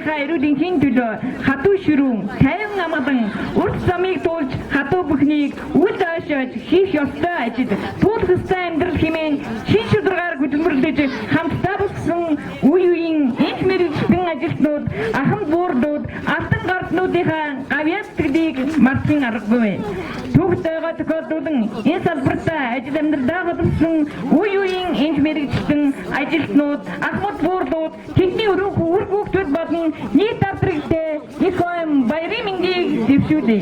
Хайруудын төлөө хатуу ширүүн, тайван намгадан урт замыг туулж хатуу бүхнийг үл доошооч хийх ёстой ажил туулах ёстой амьдрал хэмээн шин шударгаар хөдөлмөрлөж хамтдаа болсон үе үеийн энх мэргэжлийн ажилтнууд, ахын буурдууд, алтан гарднуудынхаа гавьяатгдыг мартсан аргагүй. Түүхтэйгээ тохиолдуулан энэ салбартаа ажил амьдралдаа хөдөлсөн үе үеийн энх мэргэжлийн ажилтнууд, ахмад буурдууд, тэдний үр хүүхдүүд болон нийт авдрагтай их баярын мэндийг дэвшүүлье.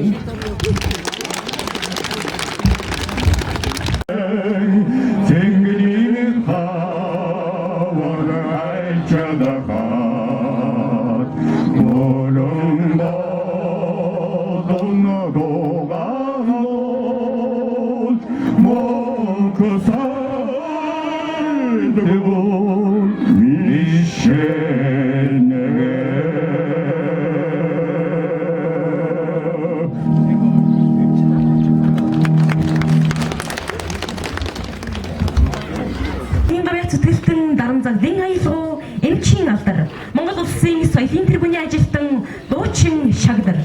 Зүтгэлтэн дарамзалын аялал эмчийн алдар Монгол улсын соёлын тэргүүний ажилтан дуучин шагдар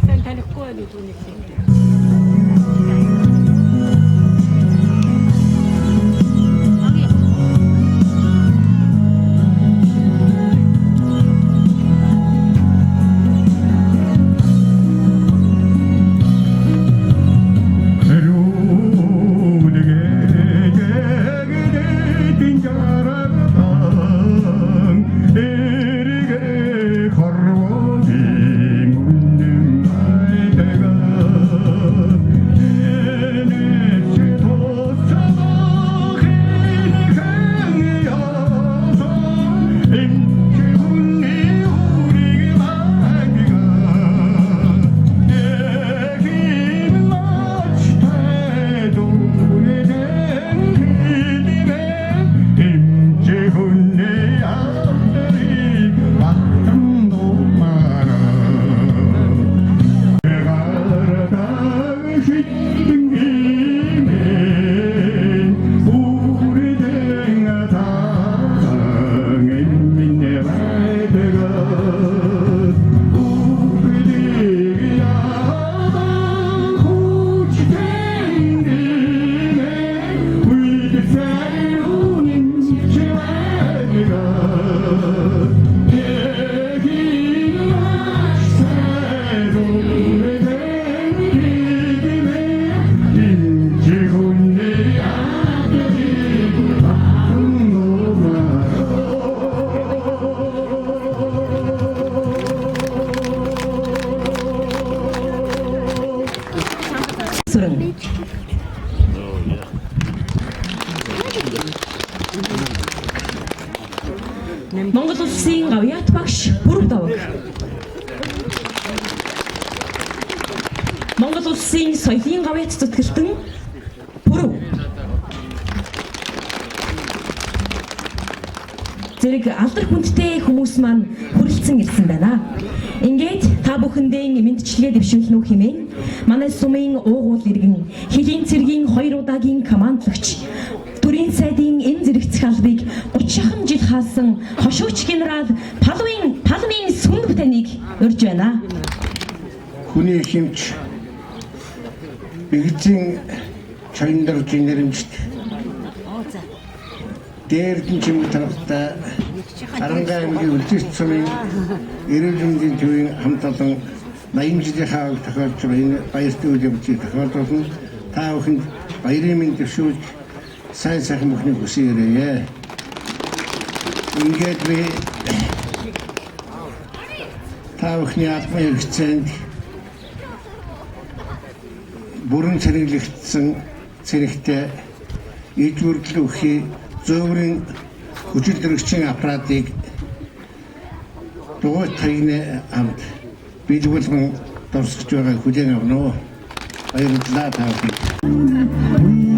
Sen танихгүй байх түүнийг. Монгол улсын гавьяат багш Бүрэг Даваг Монгол улсын соёлын гавьяат зүтгэлтэн Бүрэг зэрэг алдар хүндтэй хүмүүс маань хүрэлцэн ирсэн байна. Ингээд та бүхэндээ мэдчилгээ дэвшүүлнэ үү хэмээн манай сумын уугуул иргэн хэлийн цэргийн 2 удаагийн командлагч Төрийн сайдын энэ зэрэгцэх албыг 30 жил хаасан хошууч генерал Палмын сүнг таныг урьж байна. Хүний хэмч бэгзийн чойндаржийн нэрэмжт дээрдэн чимэг тарахтай Арангаа аймгийн үлдэс сумын эрүүл мэндийн төвийн хамт олон 80 жилийн хаалт тохиолж байгаа энэ баяртай үйл явдлыг тохиолдуулсан та бүхэнд баярын мэнд дэвшүүлж сайн сайхан бүхнийг хүсье. Ингээд би та бүхний албан хэрэгцээнд бүрэн цэрэглэгдсэн цэрэгтэй эд бүрдэл өгөхий зөөврийн хүчил төрөгчийн аппаратыг дугуйт тагны хамт биелүүлэн дурсгаж байгаа хүлээн авна уу? Баярлалаа та бүхэнд.